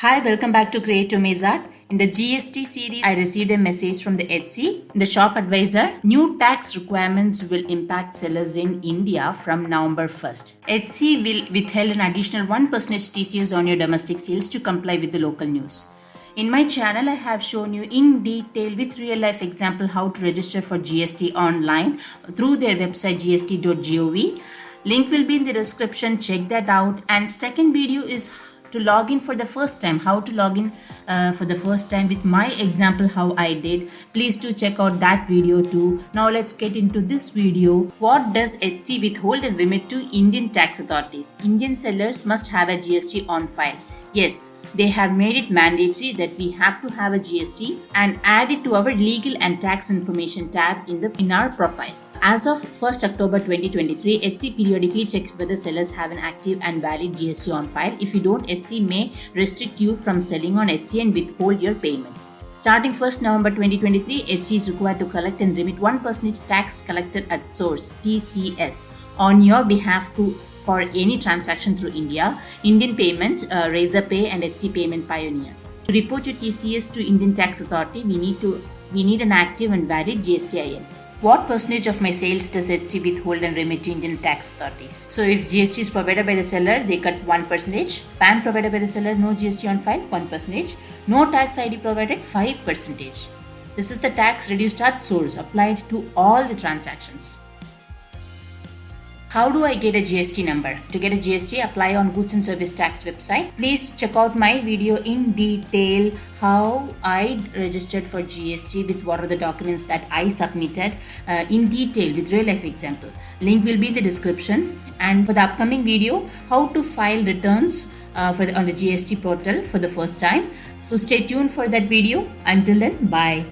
Hi, welcome back to Create to Mezat. In the GST series, I received a message from the Etsy, the shop advisor. New tax requirements will impact sellers in India from November 1st. Etsy will withhold an additional 1% TCS on your domestic sales to comply with the local news. In my channel, I have shown you in detail with real life example how to register for GST online through their website gst.gov. Link will be in the description. Check that out. And second video is to log in for the first time, how to log in for the first time with my example how I did. Please do check out that video too. Now let's get into this video. What does Etsy withhold and remit to Indian tax authorities? Indian sellers must have a GST on file. Yes, they have made it mandatory that we have to have a GST and add it to our legal and tax information tab in our profile. As of 1st October 2023, Etsy periodically checks whether sellers have an active and valid GST on file. If you don't, Etsy may restrict you from selling on Etsy and withhold your payment. Starting 1st November 2023, Etsy is required to collect and remit 1% tax collected at source (TCS) on your behalf for any transaction through Indian Payment, Razorpay, and Etsy Payment Pioneer. To report your TCS to Indian Tax Authority, we need an active and valid GSTIN. What percentage of my sales does Etsy withhold and remit to Indian tax authorities? So if GST is provided by the seller, they cut 1%. PAN provided by the seller, no GST on file, 1%. No tax ID provided, 5%. This is the tax reduced at source applied to all the transactions. How do I get a GST number? To get a GST, apply on Goods and Service Tax website. Please check out my video in detail how I registered for GST with what are the documents that I submitted in detail with real life example. Link will be in the description. And for the upcoming video, how to file returns on the GST portal for the first time. So stay tuned for that video. Until then, bye.